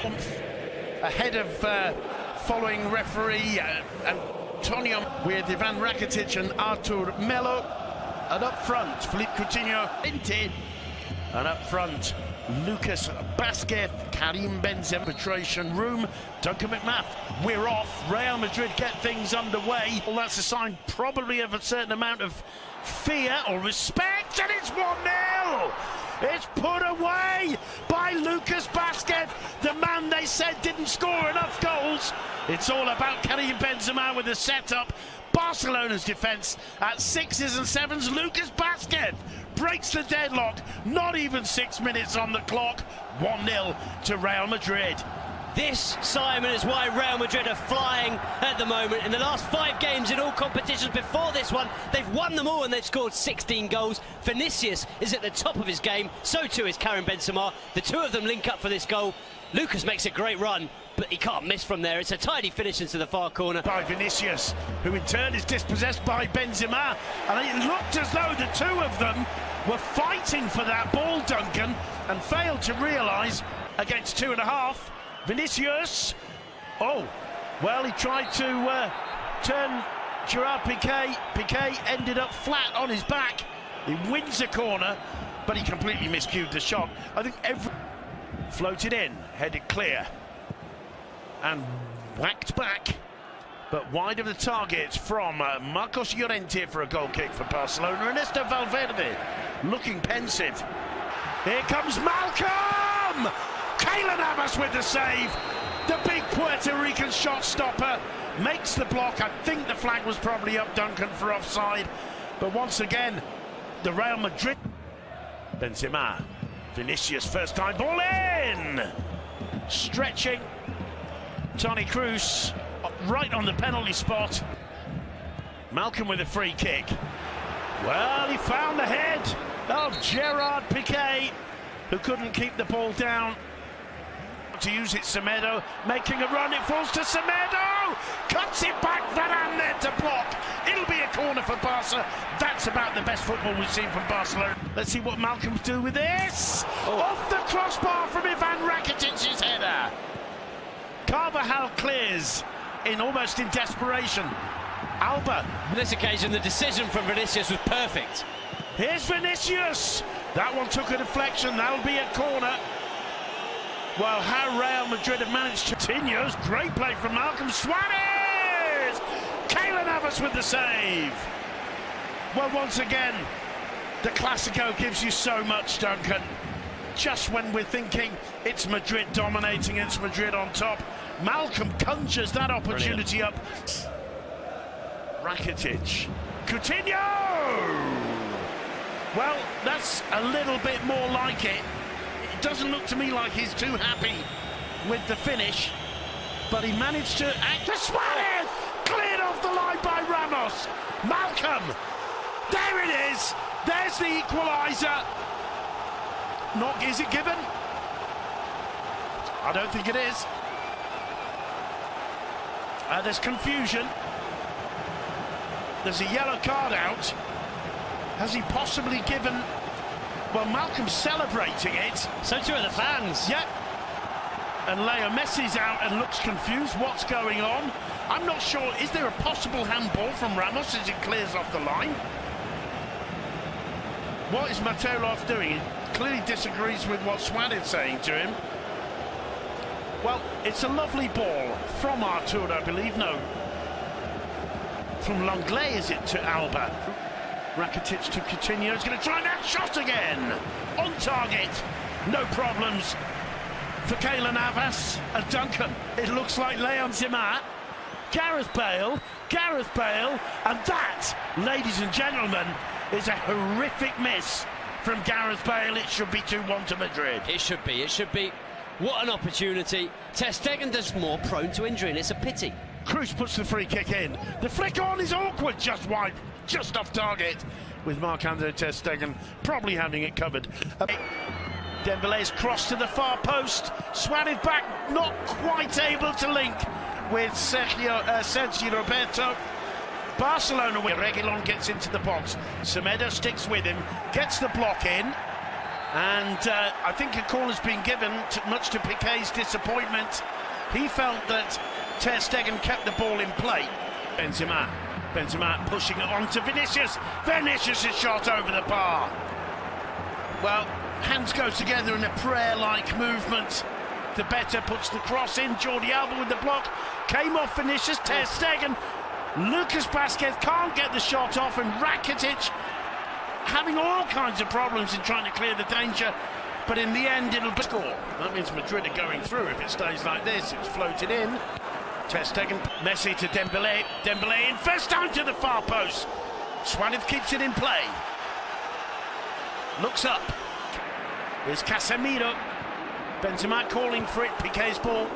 warmth ahead of following referee Antonio, with Ivan Rakitic and Artur Melo, and up front Philippe Coutinho, and up front Lucas Vázquez, Karim Benzema. Arbitration room, Duncan McMath, we're off. Real Madrid get things underway. Well, that's a sign probably of a certain amount of fear or respect, and it's 1-0. It's put away by Lucas Vázquez, the man they said didn't score enough goals. It's all about Karim Benzema with the setup. Barcelona's defence at 6s and 7s. Lucas Vázquez breaks the deadlock. Not even 6 minutes on the clock. 1-0 to Real Madrid. This, Simon, is why Real Madrid are flying at the moment. In the last 5 games in all competitions before this one, they've won them all and they've scored 16 goals. Vinicius is at the top of his game, so too is Karim Benzema. The two of them link up for this goal. Lucas makes a great run, but he can't miss from there. It's a tidy finish into the far corner. By Vinicius, who in turn is dispossessed by Benzema. And it looked as though the two of them were fighting for that ball, Duncan, and failed to realise against 2.5. Vinicius, oh, well, he tried to turn Gerard Piqué. Piqué ended up flat on his back. He wins a corner, but he completely miscued the shot. I think every floated in, headed clear, and whacked back, but wide of the target from Marcos Llorente for a goal kick for Barcelona. Ernesto Valverde looking pensive. Here comes Malcolm! Keylor Navas with the save. The big Puerto Rican shot stopper makes the block. I think the flag was probably up, Duncan, for offside. But once again, the Real Madrid. Benzema. Vinicius, first time ball in. Stretching. Toni Kroos right on the penalty spot. Malcolm with a free kick. Well, he found the head of Gerard Piqué, who couldn't keep the ball down. To use it, Semedo making a run, it falls to Semedo, cuts it back, Varane there to block. It'll be a corner for Barca. That's about the best football we've seen from Barcelona. Let's see what Malcolm's do with this. Off the crossbar from Ivan Rakitic's header. Carvajal clears in almost in desperation. Alba. On this occasion, the decision from Vinicius was perfect. Here's Vinicius. That one took a deflection. That'll be a corner. Well, how Real Madrid have managed to continue. Great play from Malcolm. Suarez! Keylor Navas with the save. Well, once again, the Clásico gives you so much, Duncan. Just when we're thinking it's Madrid dominating, it's Madrid on top, Malcolm conjures that opportunity up. Rakitic. Coutinho! Well, that's a little bit more like it. It doesn't look to me like he's too happy with the finish, but he managed to act. Suarez cleared off the line by Ramos. Malcolm, there it is. There's the equaliser. Not, is it given? I don't think it is. There's confusion. There's a yellow card out. Has he possibly given? Well, Malcolm's celebrating it. So too are the fans. Yep. And Leo Messi's out and looks confused. What's going on? I'm not sure. Is there a possible handball from Ramos as it clears off the line? What is Mateolov doing? He clearly disagrees with what Suarez is saying to him. Well, it's a lovely ball from Artur, I believe. No. From Lenglet, is it, to Alba? Rakitic to Coutinho. He's going to try that shot again. On target. No problems for Keylor Navas and Duncan. It looks like Leon Zimmer. Gareth Bale, and that, ladies and gentlemen, is a horrific miss from Gareth Bale. It should be 2-1 to Madrid. It should be. What an opportunity. Ter Stegen is more prone to injury, and it's a pity. Kroos puts the free kick in. The flick on is awkward, just wide, just off target, with Marc-Andre Ter Stegen probably having it covered. Dembele's cross to the far post. Suarez back, not quite able to link with Sergio Roberto. Barcelona, where Reguilon gets into the box. Semedo sticks with him, gets the block in. And I think a call has been given, much to Piqué's disappointment. He felt that Ter Stegen kept the ball in play. Benzema pushing it on to Vinicius. Vinicius' shot over the bar. Well, hands go together in a prayer-like movement. The better puts the cross in. Jordi Alba with the block. Came off Vinicius. Ter Stegen. Lucas Vázquez can't get the shot off, and Rakitic having all kinds of problems in trying to clear the danger, but in the end it'll be score. That means Madrid are going through if it stays like this. It's floated in. Ter Stegen, Messi to Dembélé. Dembélé in first time to the far post. Suarez keeps it in play. Looks up. Here's Casemiro. Benzema calling for it. Piqué's ball.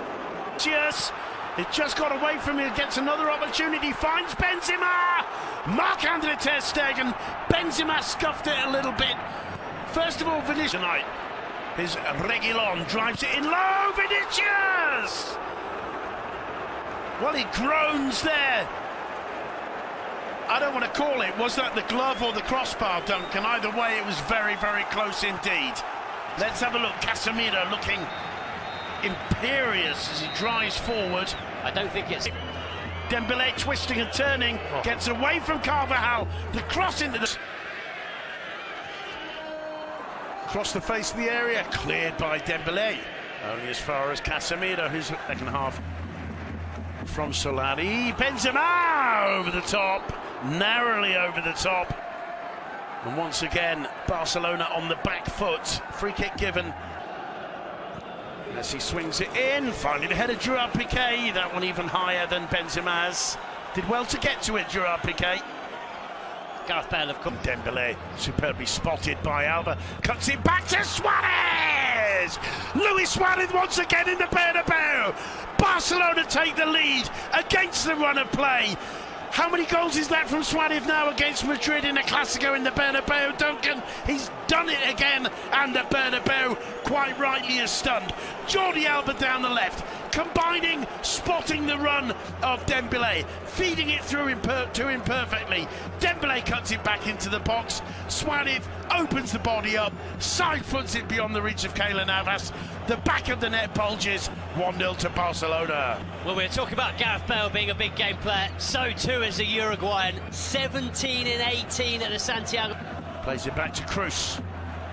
Cheers. It just got away from him. Gets another opportunity. Finds Benzema. Marc-Andre Ter Stegen. Benzema scuffed it a little bit. First of all, Vinicius tonight. His Reguilón drives it in low. Vinicius. Well, he groans there. I don't want to call it. Was that the glove or the crossbar, Duncan? Either way, it was very, very close indeed. Let's have a look. Casemiro looking imperious as he drives forward. I don't think it's... Dembélé twisting and turning, gets away from Carvajal. The cross into the... Across the face of the area, cleared by Dembélé. Only as far as Casemiro, who's second half from Solari. Benzema over the top, narrowly over the top. And once again, Barcelona on the back foot. Free kick given. As he swings it in, finding ahead of Gerard Piqué. That one even higher than Benzema's. Did well to get to it, Gerard Piqué. Gareth Bale, of course. Dembélé, superbly spotted by Alba. Cuts it back to Suarez! Luis Suarez once again in the Bernabeu. Barcelona take the lead against the run of play. How many goals is that from Suarez now against Madrid in a Clásico in the Bernabeu, Duncan? He's done it again, and the Bernabeu quite rightly is stunned. Jordi Alba down the left, combining, spotting the run of Dembélé, feeding it through to him perfectly. Dembélé cuts it back into the box. Suarez opens the body up, side foots it beyond the reach of Keylor Navas. The back of the net bulges. 1-0 to Barcelona. Well, we're talking about Gareth Bale being a big game player. So too is the Uruguayan. 17 in 18 at the Santiago. Plays it back to Cruz.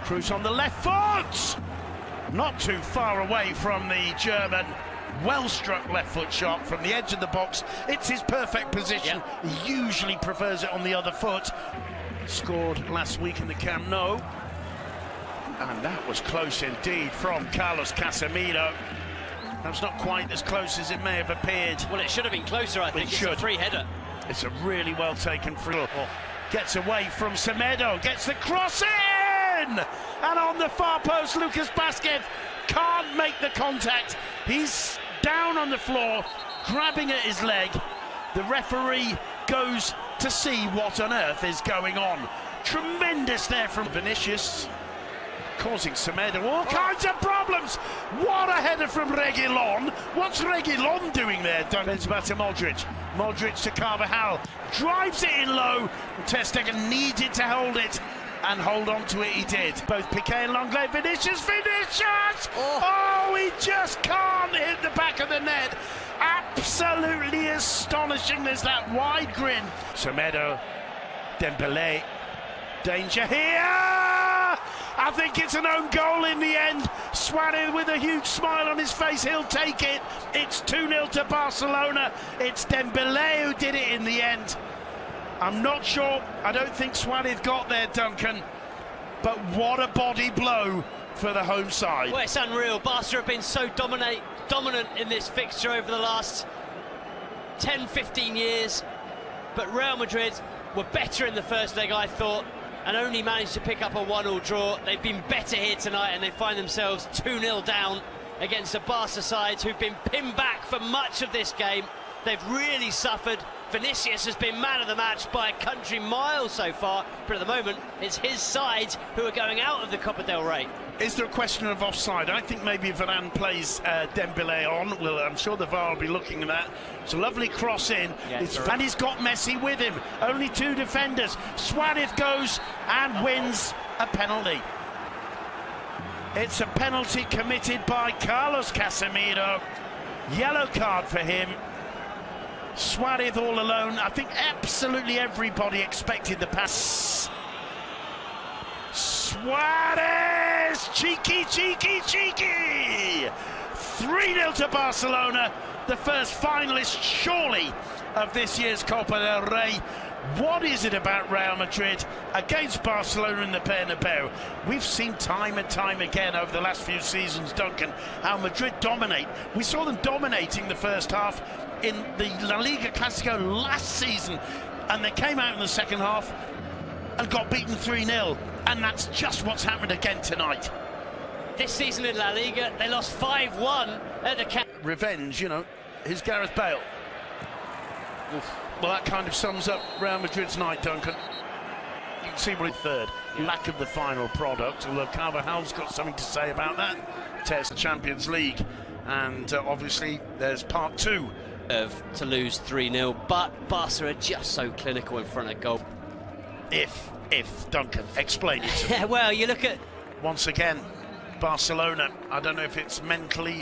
Cruz on the left foot. Not too far away from the German. Well-struck left foot shot from the edge of the box. It's his perfect position. Yep. He usually prefers it on the other foot. Scored last week in the Camp Nou. And that was close indeed from Carlos Casemiro. That's not quite as close as it may have appeared. Well, it should have been closer, I think. It's a free header. It's a really well taken free. Gets away from Semedo, gets the cross in! And on the far post, Lucas Vázquez can't make the contact. He's down on the floor, grabbing at his leg. The referee goes to see what on earth is going on. Tremendous there from Vinicius, causing Semedo all kinds of problems. What a header from Reguilón. What's Reguilón doing there? Benzema to Modric. Modric to Carvajal. Drives it in low. Ter Stegen needed to hold it, and hold on to it he did. Both Piqué and Lenglet. Vinicius! Oh, he just can't hit the back of the net. Absolutely astonishing. There's that wide grin. Semedo, Dembélé. Danger here! I think it's an own goal in the end. Suarez with a huge smile on his face, he'll take it. It's 2-0 to Barcelona. It's Dembélé who did it in the end. I'm not sure, I don't think Suarez got there, Duncan, but what a body blow for the home side. Well, it's unreal. Barca have been so dominant in this fixture over the last 10-15 years, but Real Madrid were better in the first leg, I thought, and only managed to pick up a 1-1 draw. They've been better here tonight, and they find themselves 2-0 down against the Barca sides who've been pinned back for much of this game. They've really suffered. Vinicius has been man of the match by a country mile so far, but at the moment it's his side who are going out of the Copa del Rey. Is there a question of offside? I think maybe Varane plays Dembélé on. Well, I'm sure the VAR will be looking at that. It's a lovely cross in, and he's got Messi with him. Only two defenders. Suarez goes and wins a penalty. It's a penalty committed by Carlos Casemiro. Yellow card for him. Suarez all alone. I think absolutely everybody expected the pass. Suarez! Cheeky, cheeky, cheeky! 3-0 to Barcelona, the first finalist, surely, of this year's Copa del Rey. What is it about Real Madrid against Barcelona in the Bernabeu? We've seen time and time again over the last few seasons, Duncan, how Madrid dominate. We saw them dominating the first half in the La Liga Clásico last season, and they came out in the second half and got beaten 3-0, and that's just what's happened again tonight. This season in La Liga, they lost 5-1 at the Camp. Revenge, you know, here's Gareth Bale. Oof. Well, that kind of sums up Real Madrid's night, Duncan. You can see what third. Lack of the final product, although Carvajal's got something to say about that. Tears the Champions League, and obviously there's part two. To lose 3-0, but Barca are just so clinical in front of goal. If Duncan, explain it to me. Well, you look at... Once again, Barcelona, I don't know if it's mentally